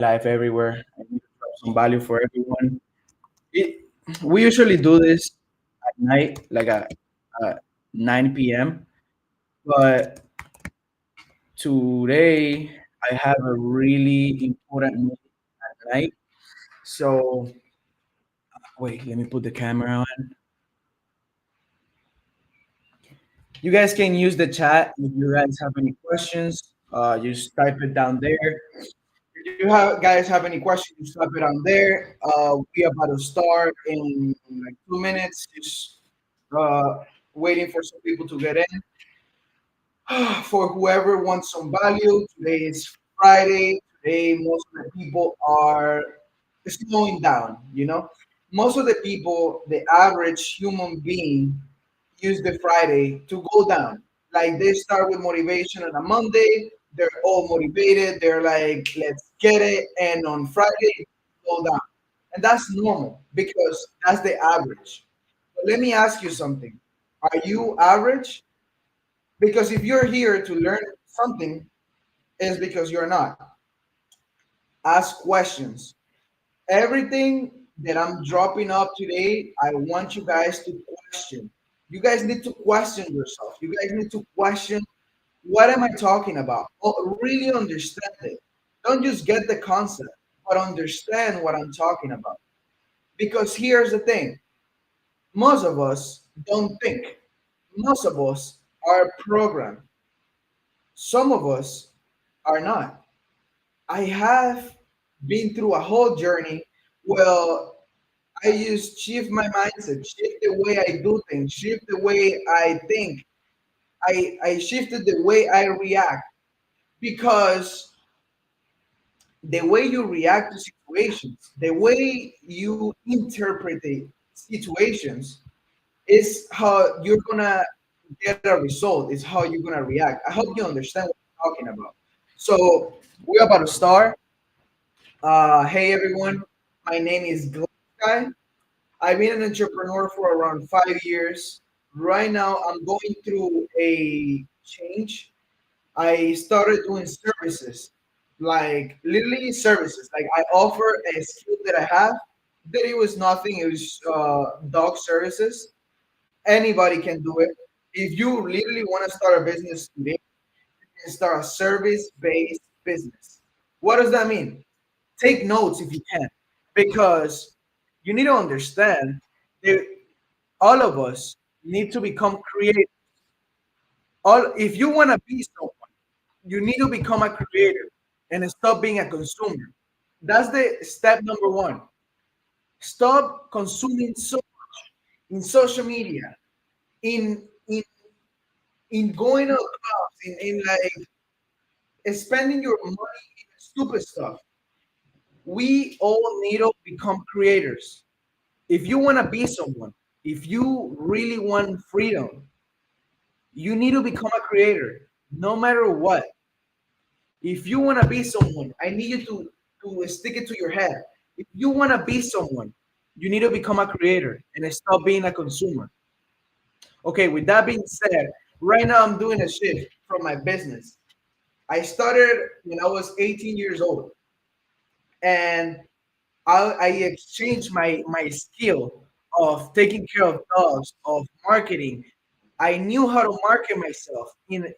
life everywhere. I need to drop some value for everyone. It, we usually do this at night, like at 9 p.m. But today I have a really important meeting at night. So wait, let me put the camera on. You guys can use the chat if you guys have any questions. Just type it down there. If you guys have any questions, just type it on there. We about to start in like 2 minutes. Just uh, waiting for some people to get in. For whoever wants some value, today is Friday. Today, most of the people are slowing down. Most of the people, the average human being, use the Friday to go down. Like they start with motivation on a Monday, they're all motivated, they're like, let's get it. And on Friday, go down. And that's normal because that's the average. But let me ask you something. Are you average? Because if you're here to learn something, it's because you're not. Ask questions. Everything that I'm dropping up today, I want you guys to question. You guys need to question yourself. You guys need to question, what am I talking about? Really understand it. Don't just get the concept, but understand what I'm talking about. Because here's the thing, most of us don't think, most of us are programmed, some of us are not. I have been through a whole journey. Well, I used shift my mindset, shift the way I do things, shift the way I think. I shifted the way I react because the way you react to situations, the way you interpret the situations is how you're gonna get a result, is how you're gonna react. I hope you understand what I'm talking about. So we're about to start. Hey everyone, my name is Glenn Sky. I've been an entrepreneur for around 5 years. Right now, I'm going through a change. I started doing services, like literally services. Like I offer a skill that I have. That it was nothing. It was dog services. Anybody can do it. If you literally want to start a business today, you can start a service-based business. What does that mean? Take notes if you can, because you need to understand that all of us need to become creative. All if you want to be someone, you need to become a creator and stop being a consumer. That's the step number one. Stop consuming so much in social media, in in going to clubs, in like spending your money in stupid stuff. We all need to become creators. If you want to be someone, if you really want freedom, you need to become a creator, no matter what. If you want to be someone, I need you to stick it to your head. If you want to be someone, you need to become a creator and stop being a consumer. Okay, with that being said, right now I'm doing a shift from my business. I started when I was 18 years old, and I exchanged my skill of taking care of dogs, of marketing. I knew how to market myself in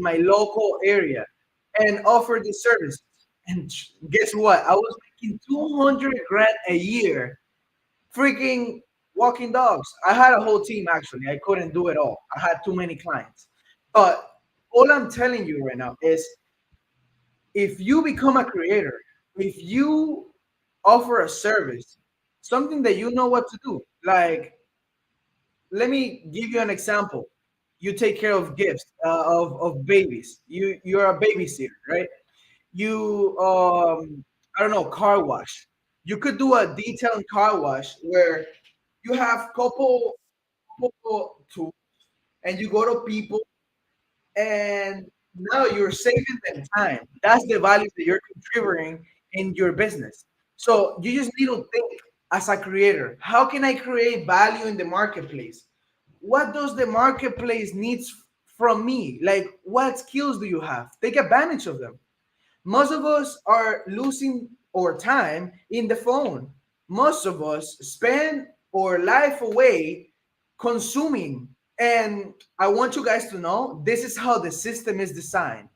my local area and offer the service. And guess what? I was making 200 grand a year freaking walking dogs. I had a whole team actually. I couldn't do it all. I had too many clients. But all I'm telling you right now is, if you become a creator, if you offer a service, something that you know what to do, like let me give you an example. You take care of gifts of babies. You're a babysitter, right? You I don't know, car wash. You could do a detailed car wash where you have couple tools and you go to people, and now you're saving them time. That's the value that you're contributing in your business. So you just need to think as a creator, how can I create value in the marketplace? What does the marketplace needs from me? Like, what skills do you have? Take advantage of them. Most of us are losing our time in the phone. Most of us spend our life away consuming. And I want you guys to know this is how the system is designed.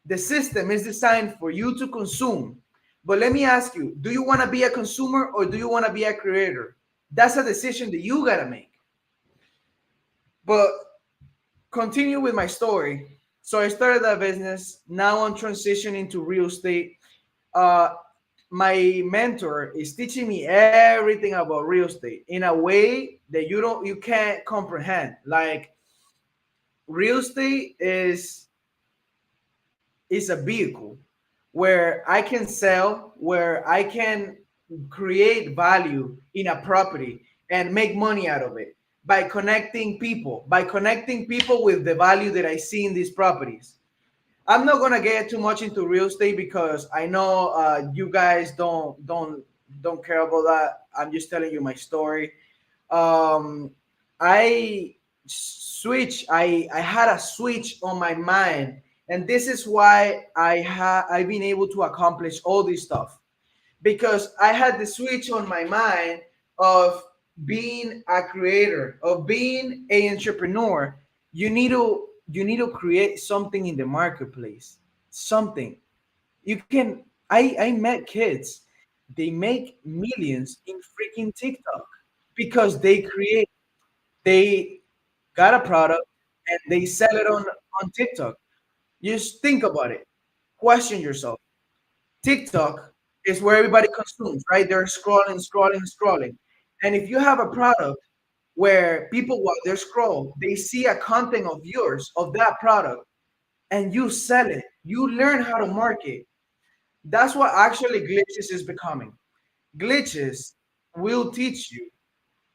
The system is designed for you to consume. But let me ask you, do you want to be a consumer or do you want to be a creator? That's a decision that you got to make. But continue with my story. So I started that business. Now I'm transitioning to real estate. Uh, my mentor is teaching me everything about real estate in a way that you can't comprehend. Like real estate is a vehicle where I can sell, where I can create value in a property and make money out of it by connecting people with the value that I see in these properties. I'm not gonna get too much into real estate because I know you guys don't care about that. I'm just telling you my story. Um, I I had a switch on my mind, and this is why I've been able to accomplish all this stuff because I had the switch on my mind of being a creator, of being an entrepreneur. You need to create something in the marketplace. Something. You can I met kids. They make millions in freaking TikTok because they got a product and they sell it on TikTok. Just think about it. Question yourself. TikTok is where everybody consumes, right? They're scrolling, scrolling, scrolling. And if you have a product where people, while they scroll, they see a content of yours, of that product, and you sell it, you learn how to market. That's what actually Glitches is becoming. Glitches will teach you,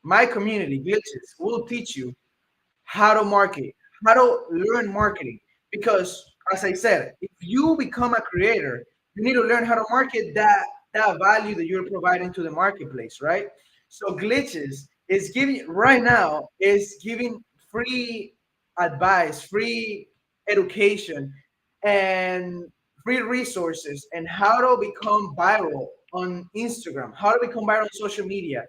my community, Glitches, will teach you how to market, how to learn marketing. Because as I said, if you become a creator, you need to learn how to market that value that you're providing to the marketplace, right? So glitches is giving right now is giving free advice, free education, and free resources and how to become viral on Instagram, how to become viral on social media,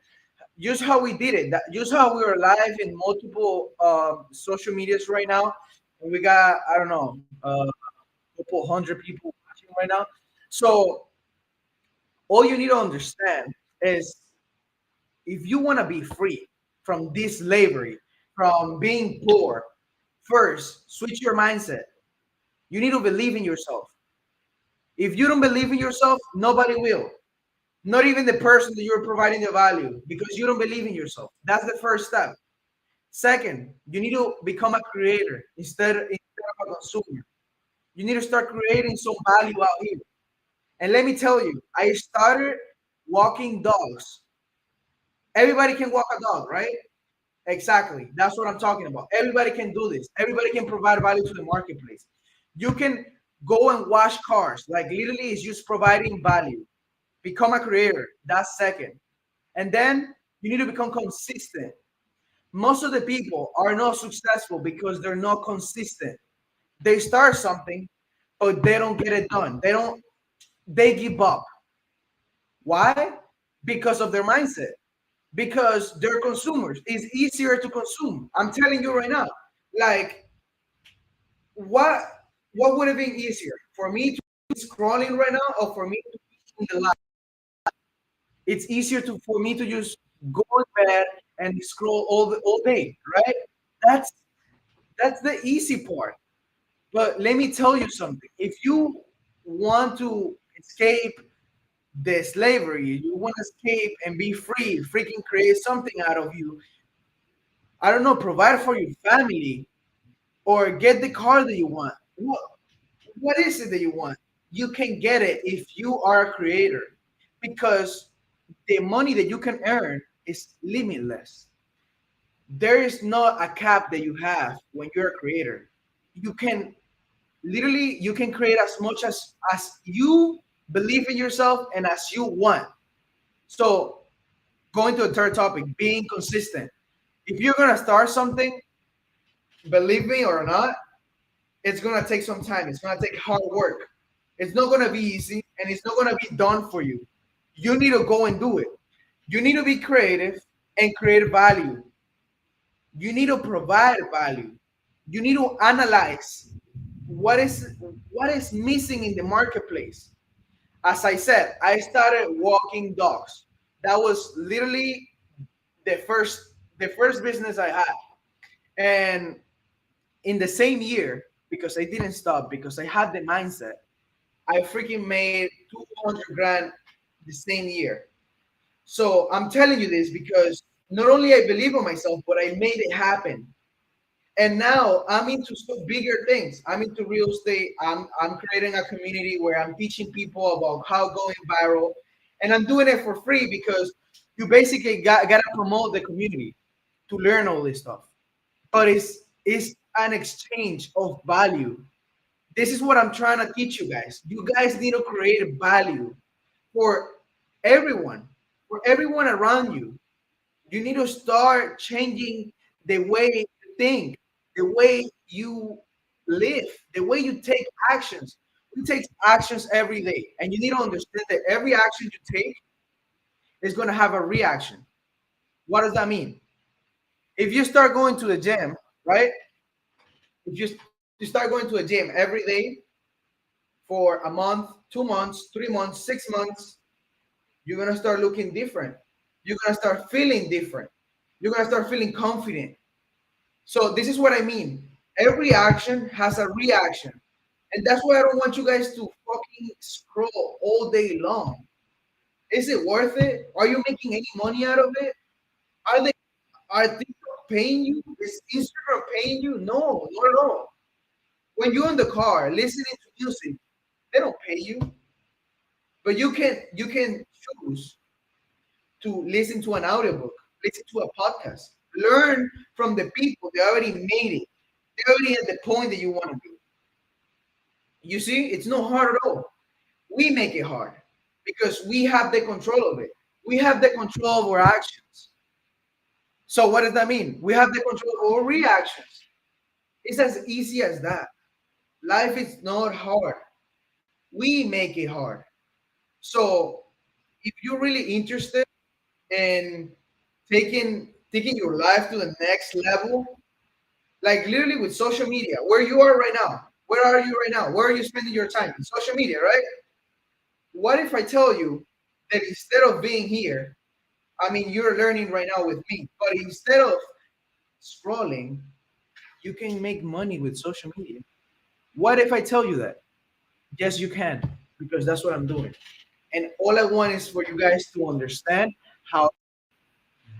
just how we did it. Just how we are live in multiple social medias right now. And we got I don't know a couple hundred people watching right now. So all you need to understand is if you want to be free from this slavery, from being poor, first switch your mindset. You need to believe in yourself. If you don't believe in yourself, nobody will. Not even the person that you're providing the value because you don't believe in yourself. That's the first step. Second, you need to become a creator instead of a consumer. You need to start creating some value out here. And let me tell you, I started walking dogs. Everybody can walk a dog, right? Exactly. That's what I'm talking about. Everybody can do this. Everybody can provide value to the marketplace. You can go and wash cars. Like literally, it's just providing value. Become a creator. That's second. And then you need to become consistent. Most of the people are not successful because they're not consistent. They start something, but they don't get it done. They give up. Why? Because of their mindset. Because they're consumers. It's easier to consume. I'm telling you right now. Like, what what would have been easier for me to be scrolling right now or for me to be in the live? It's easier to for me to just go in bed and scroll all day, right? That's that's the easy part. But let me tell you something. If you want to escape the slavery, you want to escape and be free, freaking create something out of you. I don't know, provide for your family or get the car that you want. What is it that you want? You can get it if you are a creator because the money that you can earn is limitless. There is not a cap that you have when you're a creator. You can literally you can create as much as you believe in yourself and as you want. So going to a third topic, being consistent. If you're gonna start something, believe me or not, it's gonna take some time. It's gonna take hard work. It's not gonna be easy. and it's not gonna be done for you. You need to go and do it. You need to be creative and create value. You need to provide value. You need to analyze what is what is missing in the marketplace. As I said, I started walking dogs. That was literally the first business I had. And in the same year, because I didn't stop, because I had the mindset, I freaking made 200 grand the same year. So I'm telling you this because not only I believe in myself, but I made it happen. And now I'm into bigger things. I'm into real estate. I'm creating a community where I'm teaching people about how going viral, and I'm doing it for free because you basically gotta promote the community to learn all this stuff. But it's an exchange of value. This is what I'm trying to teach you guys. You guys need to create value for everyone, for everyone around you. You need to start changing the way you think, the way you live, the way you take actions. You take actions every day, and you need to understand that every action you take is going to have a reaction. What does that mean? If you start going to the gym, right? If you start going to a gym every day for a month, 2 months, 3 months, 6 months, you're going to start looking different. You're going to start feeling different. You're going to start feeling confident. So this is what I mean. Every action has a reaction. And that's why I don't want you guys to fucking scroll all day long. Is it worth it? Are you making any money out of it? Are they are TikTok paying you? Is Instagram paying you? No, not at all. When you're in the car listening to music, they don't pay you. But you can choose to listen to an audiobook, listen to a podcast, learn from the people. They already made it. They're already at the point that you want to be. You see, it's not hard at all. We make it hard because we have the control of it. We have the control of our actions. So what does that mean? We have the control of our reactions. It's as easy as that. Life is not hard. We make it hard. So if you're really interested in taking your life to the next level, like literally with social media, where you are right now, where are you right now? Where are you spending your time? In social media, right? What if I tell you that instead of being here, I mean, you're learning right now with me, but instead of scrolling, you can make money with social media. What if I tell you that? Yes, you can, because that's what I'm doing. And all I want is for you guys to understand how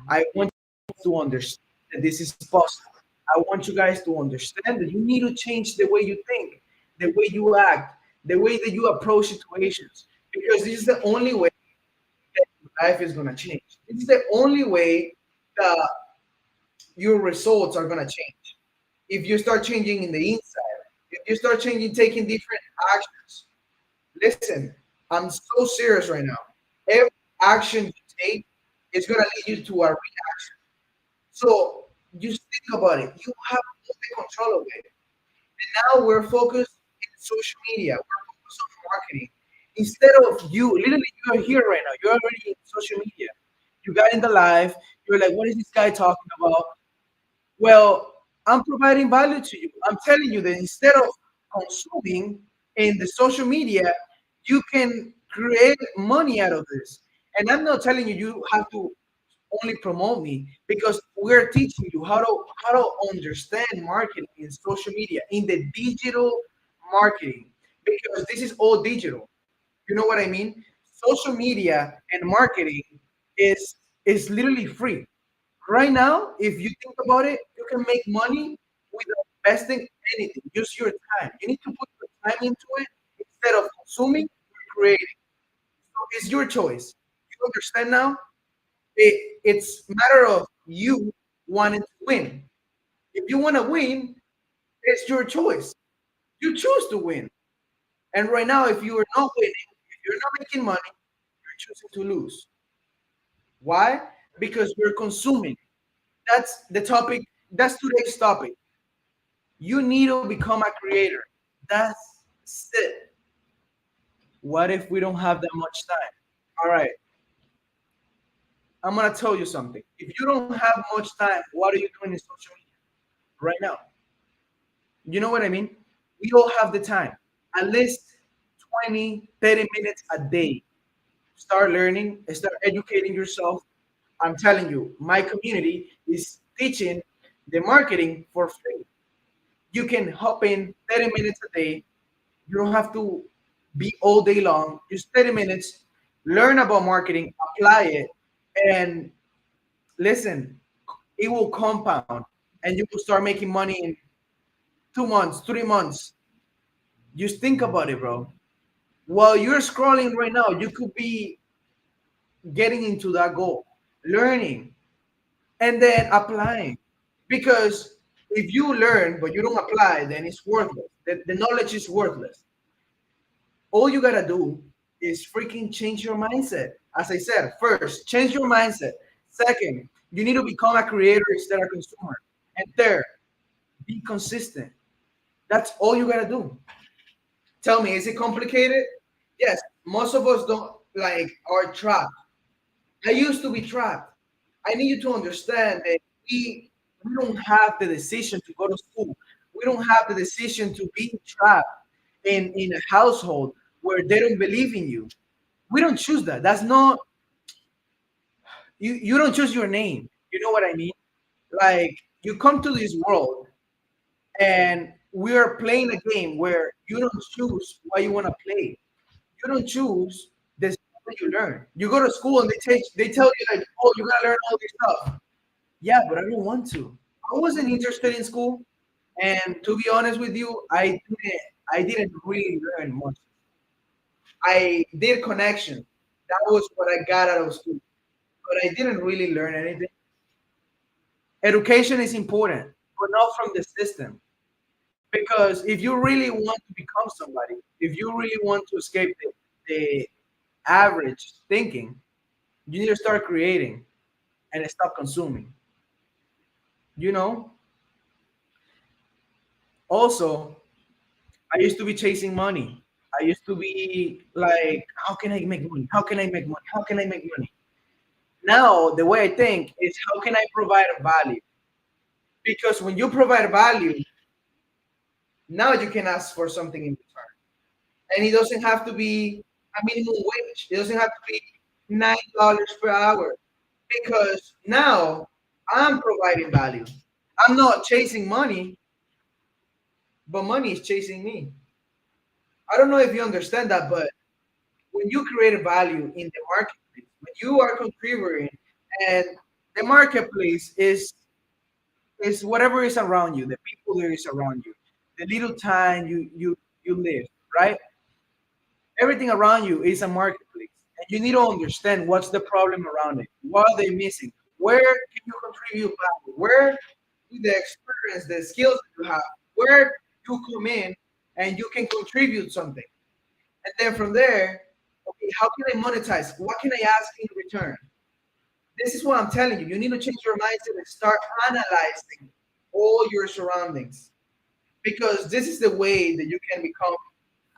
I want you to understand that this is possible. I want you guys to understand that you need to change the way you think, the way you act, the way that you approach situations, because this is the only way that your life is going to change. This is the only way that your results are going to change. If you start changing in the inside, if you start changing, taking different actions. Listen, I'm so serious right now. Every action you take is going to lead you to a reaction. So just think about it. You have all the control of it. And now we're focused in social media. We're focused on marketing. Instead of you, literally, you are here right now. You're already in social media. You got in the live. You're like, what is this guy talking about? Well, I'm providing value to you. I'm telling you that instead of consuming in the social media, you can create money out of this. And I'm not telling you you have to only promote me because we're teaching you how to understand marketing in social media in the digital marketing because this is all digital. You know what I mean? Social media and marketing is literally free. Right now, if you think about it, you can make money without investing anything. Use your time. You need to put your time into it instead of consuming, creating. So it's your choice. You understand now? It's matter of you wanting to win. If you want to win, it's your choice. You choose to win. And right now, if you are not winning, if you're not making money, you're choosing to lose. Why? Because you're consuming. That's the topic. That's today's topic. You need to become a creator. That's it. What if we don't have that much time? All right, I'm gonna tell you something. If you don't have much time, what are you doing in social media right now? You know what I mean? We all have the time. At least 20, 30 minutes a day. Start learning, start educating yourself. I'm telling you, my community is teaching the marketing for free. You can hop in 30 minutes a day. You don't have to be all day long. Just 30 minutes, learn about marketing, apply it, and listen, it will compound and you will start making money in 2 months, 3 months. Just think about it, bro. While you're scrolling right now, you could be getting into that goal, learning, and then applying. Because if you learn but you don't apply, then it's worthless. The knowledge is worthless. All you gotta do is freaking change your mindset. As I said, first, change your mindset. Second, you need to become a creator instead of a consumer. And third, be consistent. That's all you gotta do. Tell me, is it complicated? Yes, most of us don't like are trapped. I used to be trapped. I need you to understand that we don't have the decision to go to school. We don't have the decision to be trapped in a household where they don't believe in you. We don't choose that. That's not you don't choose your name. You know what I mean? Like you come to this world and we are playing a game where you don't choose what you want to play. You don't choose the stuff that you learn. You go to school and they tell you like, oh, you gotta learn all this stuff. Yeah, but I don't want to. I wasn't interested in school, and to be honest with you, I didn't really learn much. I did connection. That was what I got out of school, but I didn't really learn anything. Education is important, but not from the system. Because if you really want to become somebody, if you really want to escape the average thinking, you need to start creating and stop consuming. You know, also, I used to be chasing money. I used to be like, how can I make money? How can I make money? How can I make money? Now, the way I think is, how can I provide value? Because when you provide value, now you can ask for something in return. And it doesn't have to be a minimum wage, it doesn't have to be $9 per hour. Because now I'm providing value. I'm not chasing money, but money is chasing me. I don't know if you understand that, but when you create a value in the marketplace, when you are contributing, and the marketplace is whatever is around you, the people that is around you, the little time you live, right? Everything around you is a marketplace, and you need to understand what's the problem around it. What are they missing? Where can you contribute value? Where do the experience, the skills that you have, where you come in and you can contribute something. And then from there, okay, how can I monetize? What can I ask in return? This is what I'm telling you. You need to change your mindset and start analyzing all your surroundings because this is the way that you can become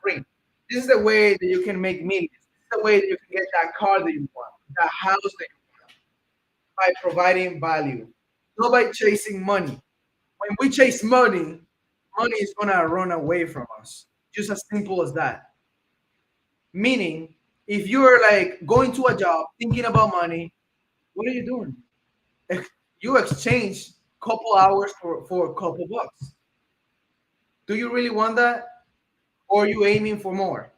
free. This is the way that you can make millions. This is the way that you can get that car that you want, that house that you want, by providing value, not by chasing money. When we chase money, money is gonna run away from us. Just as simple as that. Meaning, if you're like going to a job thinking about money, what are you doing? You exchange couple hours for a couple bucks. Do you really want that? Or are you aiming for more?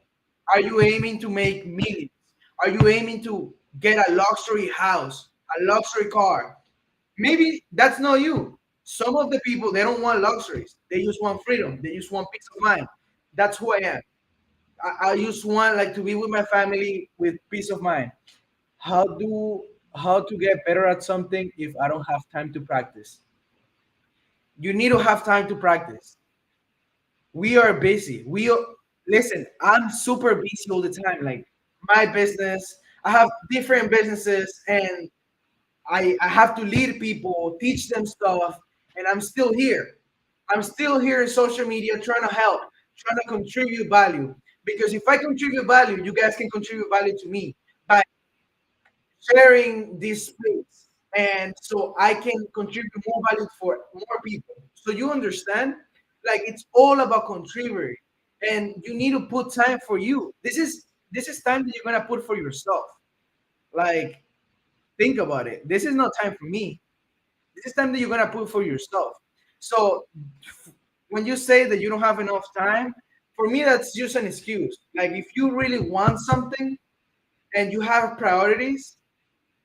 Are you aiming to make millions? Are you aiming to get a luxury house, a luxury car? Maybe that's not you. Some of the people they don't want luxuries. They just want freedom. They just want peace of mind. That's who I am. I just want like to be with my family with peace of mind. How do how to get better at something if I don't have time to practice? You need to have time to practice. We are busy. Listen. I'm super busy all the time. Like my business, I have different businesses, and I have to lead people, teach them stuff, and I'm still here. I'm still here in social media trying to help, trying to contribute value. Because if I contribute value, you guys can contribute value to me by sharing this space. And so I can contribute more value for more people. So you understand? Like it's all about contributing. And you need to put time for you. This is time that you're gonna put for yourself. Like, think about it. This is not time for me. This is time that you're gonna put for yourself. So when you say that you don't have enough time, for me that's just an excuse. Like if you really want something and you have priorities,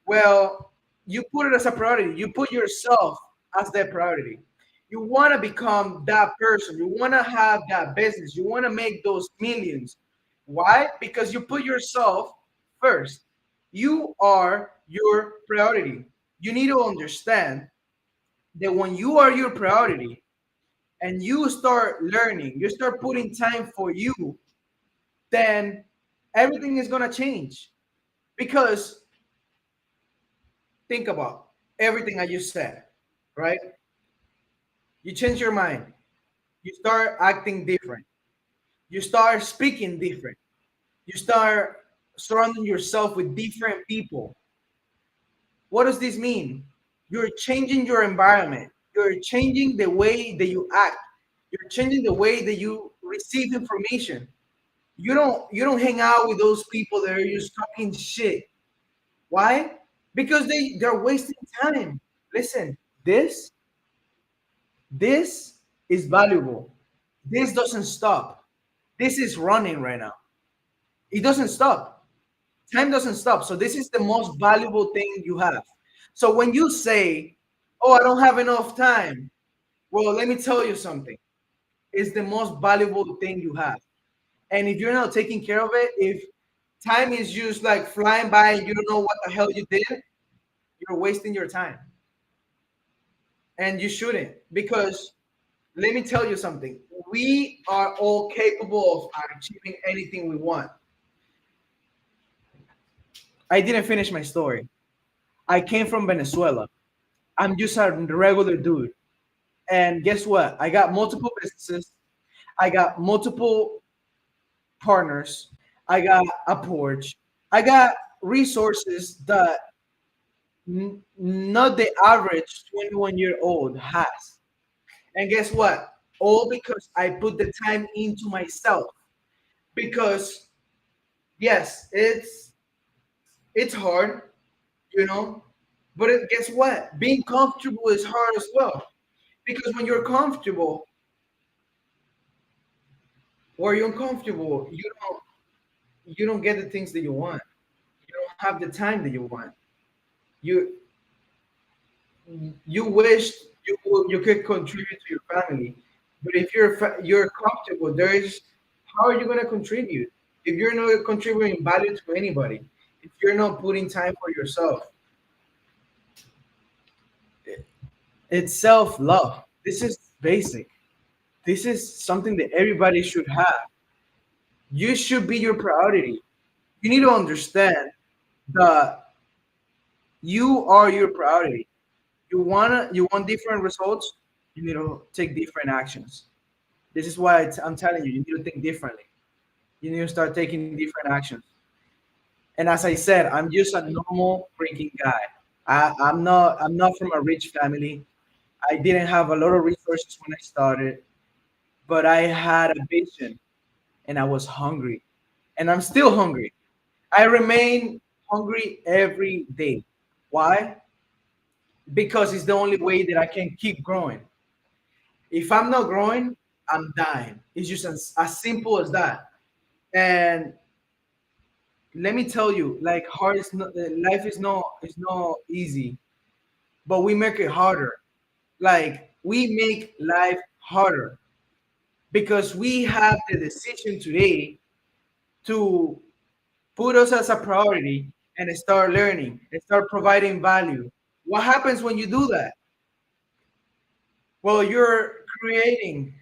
well, you put it as a priority. You put yourself as that priority. You want to become that person. You want to have that business. You want to make those millions. Why? Because you put yourself first. You are your priority. You need to understand that when you are your priority and you start learning, you start putting time for you, then everything is going to change. Because think about everything I just said, right? You change your mind. You start acting different. You start speaking different. You start surrounding yourself with different people. What does this mean? You're changing your environment. You're changing the way that you act. You're changing the way that you receive information. You don't hang out with those people that are just talking shit. Why? Because they're wasting time. Listen, this is valuable. This doesn't stop. This is running right now. It doesn't stop. Time doesn't stop. So this is the most valuable thing you have. So when you say, "Oh, I don't have enough time," well, let me tell you something. It's the most valuable thing you have. And if you're not taking care of it, if time is just like flying by and you don't know what the hell you did, you're wasting your time. And you shouldn't, because let me tell you something. We are all capable of achieving anything we want. I didn't finish my story. I came from Venezuela. I'm just a regular dude. And guess what? I got multiple businesses. I got multiple partners. I got a porch. I got resources that not the average 21-year-old has. And guess what? All because I put the time into myself. Because yes, it's hard, you know, but guess what? Being comfortable is hard as well. Because when you're comfortable or you're uncomfortable, you don't get the things that you want. You don't have the time that you want. You you wish you could contribute to your family, but if you're comfortable, there is how are you going to contribute if you're not contributing value to anybody? If you're not putting time for yourself, it's self love. This is basic. This is something that everybody should have. You should be your priority. You need to understand that you are your priority. You want different results. You need to take different actions. This is why I'm telling you, you need to think differently. You need to start taking different actions. And as I said, I'm just a normal freaking guy. I'm not from a rich family. I didn't have a lot of resources when I started, but I had a vision and I was hungry. And I'm still hungry. I remain hungry every day. Why? Because it's the only way that I can keep growing. If I'm not growing, I'm dying. It's just as simple as that. And let me tell you, like hard is not, life is not easy, but we make it harder. Like we make life harder because we have the decision today to put us as a priority and start learning and start providing value. What happens when you do that? Well, you're creating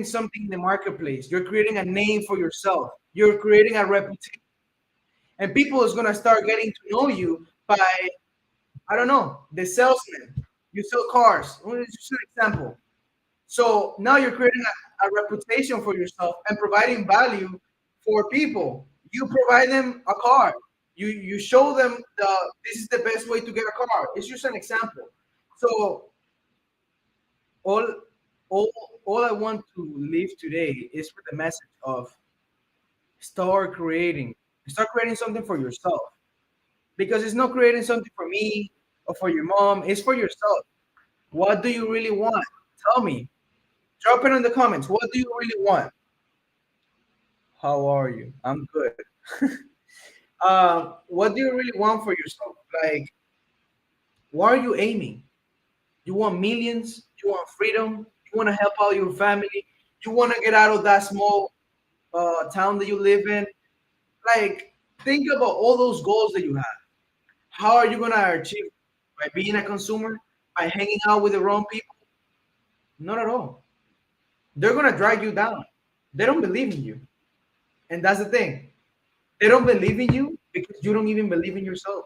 something in the marketplace. You're creating a name for yourself. You're creating a reputation, and people is gonna start getting to know you by I don't know the salesman. You sell cars. Just an example. So now you're creating a reputation for yourself and providing value for people. You provide them a car. You show them this is the best way to get a car. It's just an example. So all all all I want to leave today is with the message of start creating. Start creating something for yourself because it's not creating something for me or for your mom. It's for yourself. What do you really want? Tell me. Drop it in the comments. What do you really want? How are you? I'm good. What do you really want for yourself? Like, what are you aiming? You want millions? You want freedom? You want to help out your family? You want to get out of that small town that you live in? Like, think about all those goals that you have. How are you going to achieve? By being a consumer? By hanging out with the wrong people? Not at all. They're going to drag you down. They don't believe in you. And that's the thing. They don't believe in you because you don't even believe in yourself.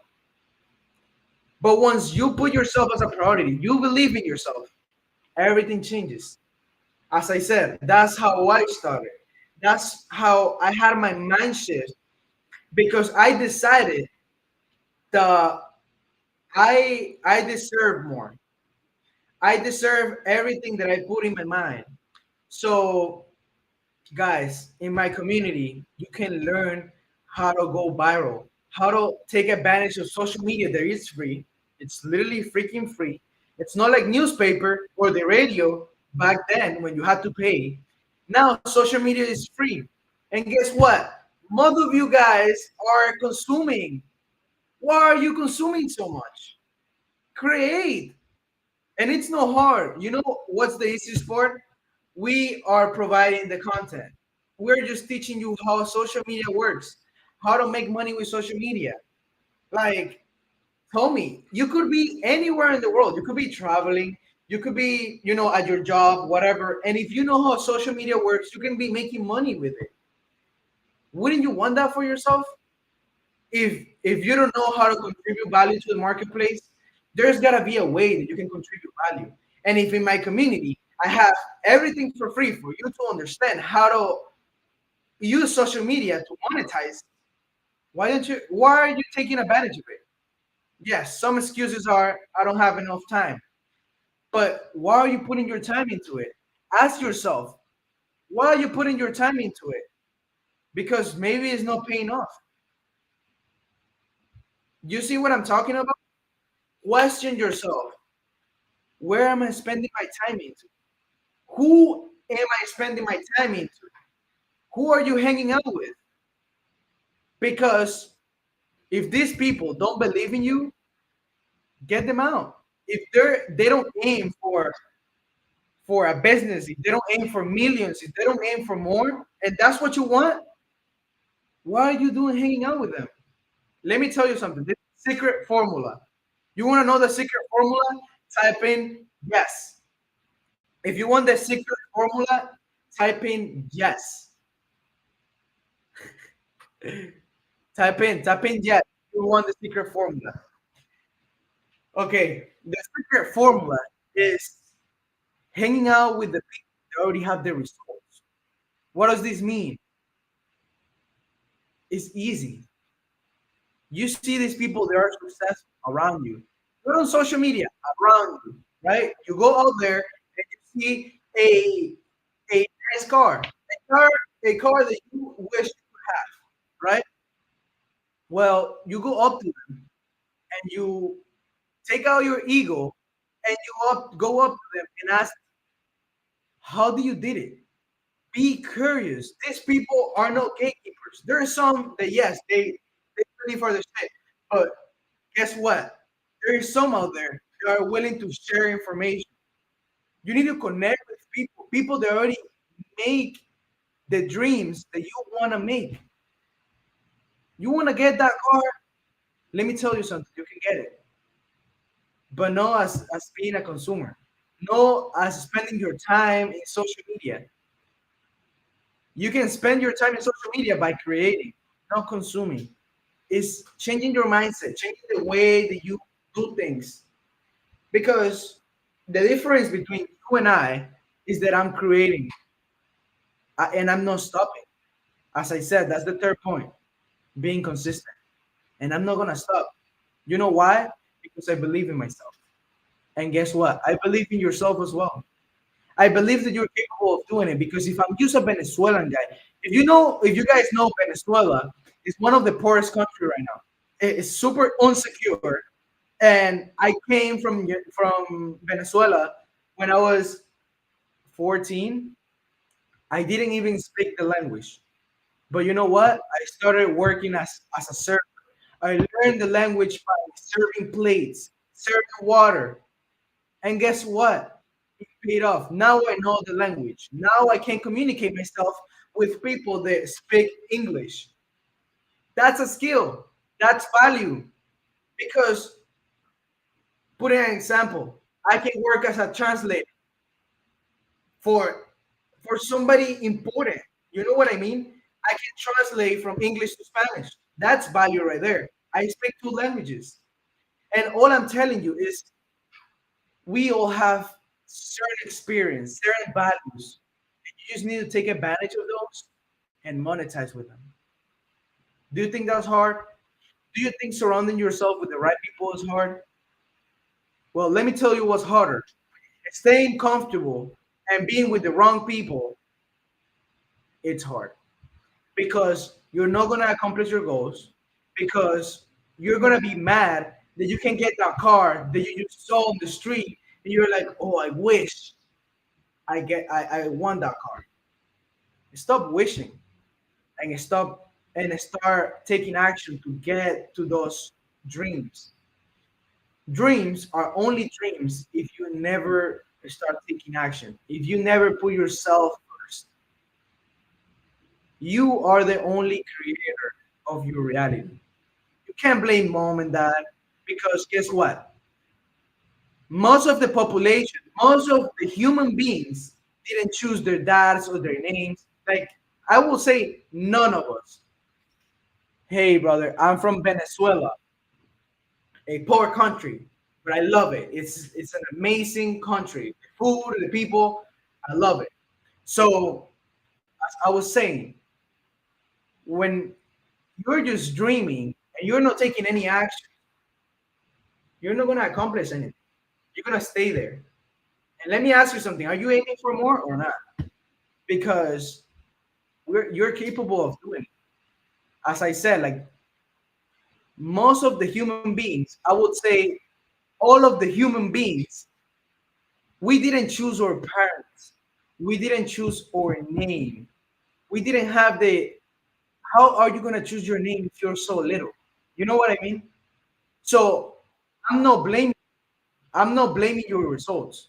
But once you put yourself as a priority, you believe in yourself, everything changes. As I said, that's how I started. That's how I had my mind shift because I decided that I deserve more. I deserve everything that I put in my mind. So guys, in my community, you can learn how to go viral, how to take advantage of social media that is free. It's literally freaking free. It's not like newspaper or the radio back then when you had to pay. Now social media is free. And guess what? Most of you guys are consuming. Why are you consuming so much? Create. And it's not hard. You know what's the easiest part? We are providing the content. We're just teaching you how social media works, how to make money with social media. Like, tell me, you could be anywhere in the world. You could be traveling. You could be, at your job, whatever. And if you know how social media works, you can be making money with it. Wouldn't you want that for yourself? If you don't know how to contribute value to the marketplace, there's gotta be a way that you can contribute value. And if in my community I have everything for free for you to understand how to use social media to monetize, why are you taking advantage of it? Yes, some excuses are I don't have enough time. But why are you putting your time into it? Ask yourself, why are you putting your time into it? Because maybe it's not paying off. You see what I'm talking about? Question yourself. Where am I spending my time into? Who am I spending my time into? Who are you hanging out with? Because if these people don't believe in you, get them out. If they don't aim for a business, if they don't aim for millions, if they don't aim for more, and that's what you want, why are you doing hanging out with them? Let me tell you something. This secret formula. You want to know the secret formula? Type in yes. If you want the secret formula, type in yes. Type in yes. You want the secret formula. Okay, the secret formula is hanging out with the people that already have the results. What does this mean? It's easy. You see these people that are successful around you. Not on social media, around you, right? You go out there and you see a nice car, a car that you wish you could have, right? Well, you go up to them and you take out your ego and go up to them and ask, how do you did it? Be curious. These people are no gatekeepers. There are some that yes, they ready for the shit, but guess what? There is some out there that are willing to share information. You need to connect with people that already make the dreams that you want to make. You want to get that car? Let me tell you something. You can get it, but not as being a consumer. No, as spending your time in social media. You can spend your time in social media by creating, not consuming. It's changing your mindset, changing the way that you do things. Because the difference between you and I is that I'm creating and I'm not stopping. As I said, that's the third point, being consistent. And I'm not going to stop. You know why? Because I believe in myself. And guess what? I believe in yourself as well. I believe that you're capable of doing it because if I'm just a Venezuelan guy, if you guys know Venezuela is one of the poorest country right now. It's super unsecure, and I came from Venezuela when I was 14. I didn't even speak the language, but you know what? I started working as a server. I learned the language by serving plates, serving water, and guess what? It paid off. Now I know the language. Now I can communicate myself with people that speak English. That's a skill. That's value. Because, put an example, I can work as a translator for somebody important. You know what I mean? I can translate from English to Spanish. That's value right there. I speak two languages. And all I'm telling you is we all have certain experience, certain values. You just need to take advantage of those and monetize with them. Do you think that's hard? Do you think surrounding yourself with the right people is hard? Well, let me tell you what's harder. Staying comfortable and being with the wrong people, it's hard because you're not going to accomplish your goals because you're going to be mad that you can get that car that you just saw on the street and you're like, "Oh, I wish I want that car." Stop wishing and start taking action to get to those dreams. Dreams are only dreams if you never start taking action. If you never put yourself first, you are the only creator of your reality. You can't blame mom and dad because guess what? Most of the population, most of the human beings didn't choose their dads or their names. Like I will say, none of us. Hey, brother, I'm from Venezuela, a poor country, but I love it. It's an amazing country. The food, the people, I love it. So, as I was saying, when you're just dreaming and you're not taking any action, you're not gonna accomplish anything. You're gonna stay there. And let me ask you something: are you aiming for more or not? Because you're capable of doing it. As I said, like most of the human beings, I would say all of the human beings, we didn't choose our parents. We didn't choose our name. We didn't have the how are you gonna choose your name if you're so little? You know what I mean? So I'm not blaming I'm not blaming your results,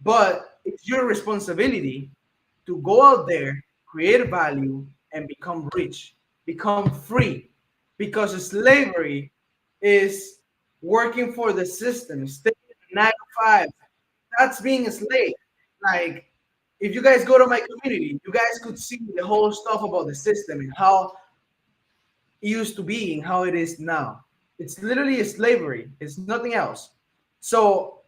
but it's your responsibility to go out there, create value, and become rich, become free. Because slavery is working for the system, staying 9 to 5. That's being a slave. Like, if you guys go to my community, you guys could see the whole stuff about the system and how it used to be and how it is now. It's literally a slavery. It's nothing else. So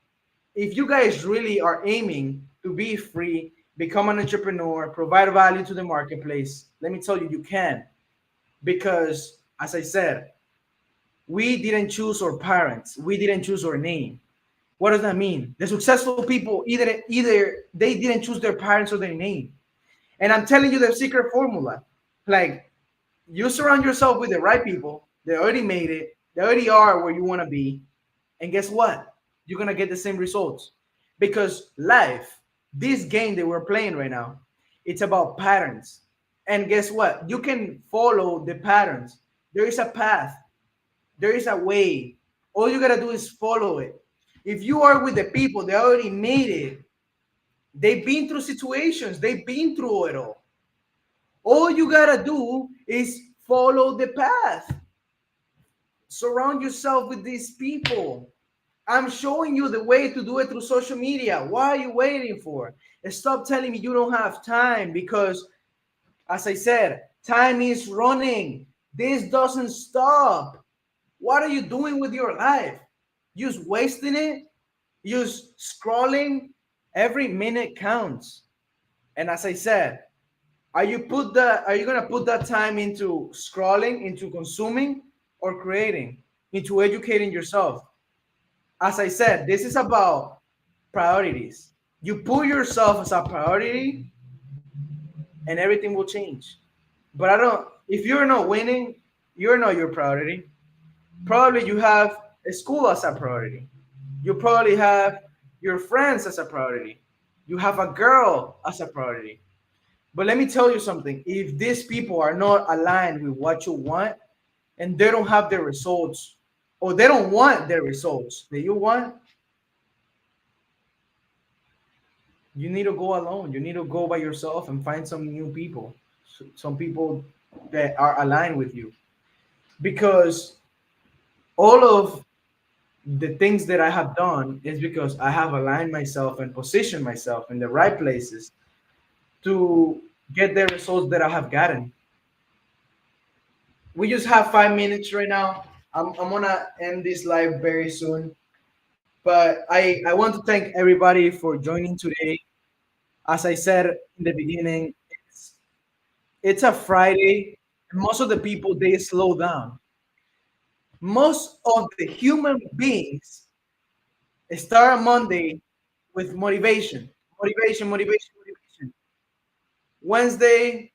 if you guys really are aiming to be free, become an entrepreneur, provide value to the marketplace, let me tell you, you can. Because as I said, we didn't choose our parents, we didn't choose our name. What does that mean? The successful people either they didn't choose their parents or their name. And I'm telling you the secret formula. Like you surround yourself with the right people, they already made it, they already are where you want to be. And guess what? You're gonna get the same results. Because life, this game that we're playing right now, it's about patterns. And guess what? You can follow the patterns. There is a path, there is a way. All you gotta do is follow it. If you are with the people that already made it, they've been through situations, they've been through it all. All you gotta do is follow the path. Surround yourself with these people. I'm showing you the way to do it through social media. Why are you waiting for? And stop telling me you don't have time because, as I said, time is running. This doesn't stop. What are you doing with your life? Just wasting it? Just scrolling? Every minute counts. And as I said, Are you gonna put that time into scrolling, into consuming, or creating, into educating yourself? As I said, this is about priorities. You put yourself as a priority, and everything will change. But I don't. If you're not winning, you're not your priority. Probably you have a school as a priority. You probably have your friends as a priority. You have a girl as a priority. But let me tell you something. If these people are not aligned with what you want and they don't have the results or they don't want the results that you want, you need to go alone. You need to go by yourself and find some new people, some people that are aligned with you. Because all of the things that I have done is because I have aligned myself and positioned myself in the right places to get the results that I have gotten. We just have 5 minutes right now. I'm gonna end this live very soon. But I want to thank everybody for joining today. As I said in the beginning, it's a Friday, and most of the people they slow down. Most of the human beings start a Monday with motivation, motivation, motivation, motivation. Wednesday,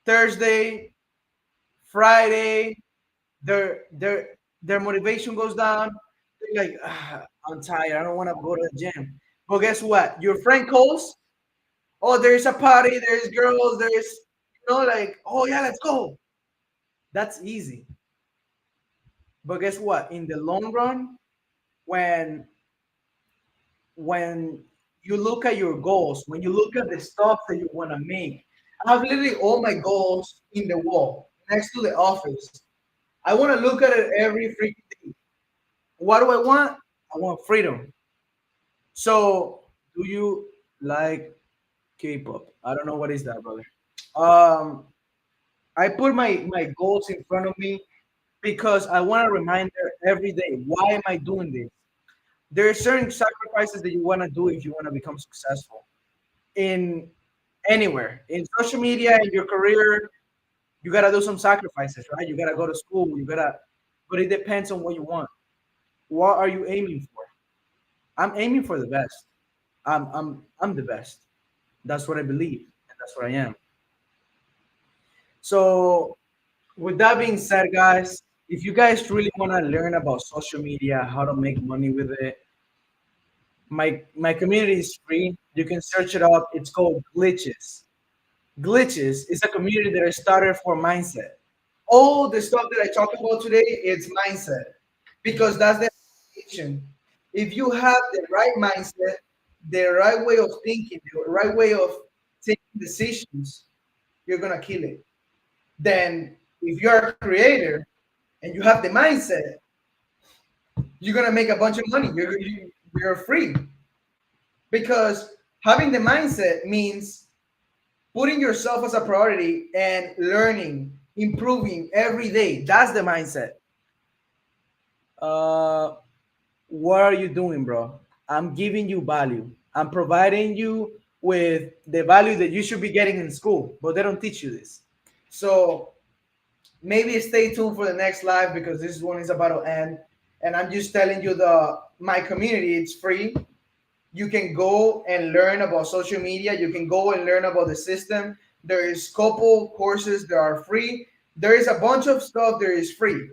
Thursday, Friday, their motivation goes down. They're like, "Ah, I'm tired. I don't want to go to the gym." But guess what? Your friend calls. Oh, there's a party. There's girls. Like, oh yeah, let's go. That's easy. But guess what? In the long run, when when you look at your goals, when you look at the stuff that you want to make, I have literally all my goals in the wall next to the office. I want to look at it every freaking day. What do I want? I want freedom. So, do you like K-pop? I don't know what is that, brother. Um, I put my goals in front of me because I want a reminder every day. Why am I doing this? There are certain sacrifices that you want to do if you want to become successful in anywhere, in social media, in your career. You gotta do some sacrifices, right? You gotta go to school. But it depends on what you want. What are you aiming for? I'm aiming for the best. I'm the best. That's what I believe, and that's what I am. So, with that being said, guys, if you guys really want to learn about social media, how to make money with it, my community is free. You can search it up. It's called Glitches. Glitches is a community that I started for mindset. All the stuff that I talked about today, it's mindset because that's the foundation. If you have the right mindset, the right way of thinking, the right way of taking decisions, you're gonna kill it. Then, if you're a creator and you have the mindset, you're gonna make a bunch of money. You're free because having the mindset means putting yourself as a priority and learning, improving every day. That's the mindset. Uh, what are you doing, bro? I'm giving you value. I'm providing you with the value that you should be getting in school, but they don't teach you this. So maybe stay tuned for the next live because this one is about to end. And I'm just telling you the my community, it's free. You can go and learn about social media. You can go and learn about the system. There is couple courses that are free. There is a bunch of stuff that is free.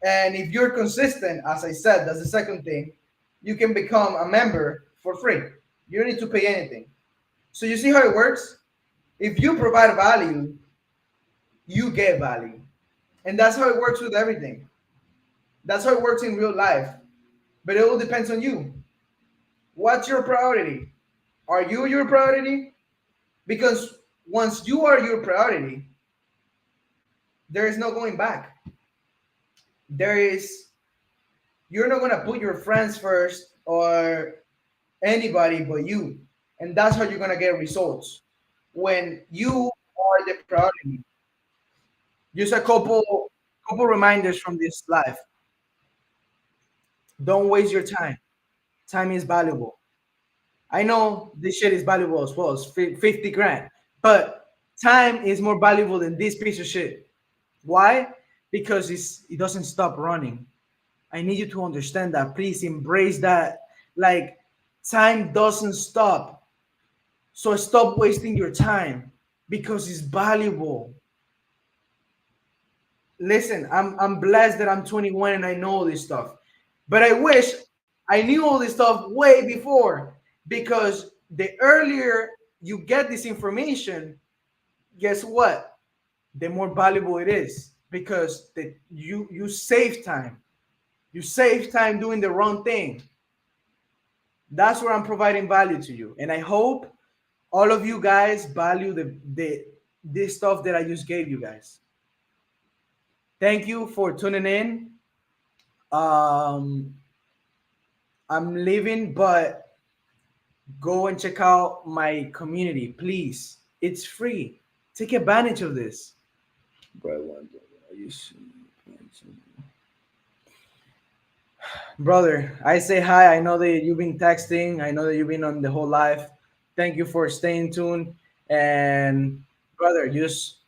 And if you're consistent, as I said, that's the second thing, you can become a member for free. You don't need to pay anything. So you see how it works? If you provide value, you get value. And that's how it works with everything. That's how it works in real life. But it all depends on you. What's your priority? Are you your priority? Because once you are your priority, there is no going back. There is, you're not going to put your friends first or anybody but you. And that's how you're going to get results. When you are the priority. Just a couple reminders from this life. Don't waste your time. Time is valuable. I know this shit is valuable as well. It's 50 grand. But Time is more valuable than this piece of shit. Why? Because it doesn't stop running. I need you to understand that. Please embrace that. Like, time doesn't stop. So stop wasting your time because it's valuable. Listen, I'm blessed that I'm 21 and I know all this stuff. But I wish I knew all this stuff way before, because the earlier you get this information, guess what? The more valuable it is, because you save time. You save time doing the wrong thing. That's where I'm providing value to you. And I hope all of you guys value the this stuff that I just gave you guys. Thank you for tuning in. Um, I'm leaving, but go and check out my community, please. It's free. Take advantage of this. Brother, I say hi. I know that you've been texting. I know that you've been on the whole life. Thank you for staying tuned. And brother, just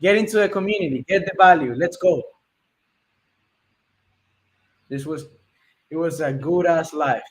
get into the community, get the value. Let's go. This was it was a good ass life.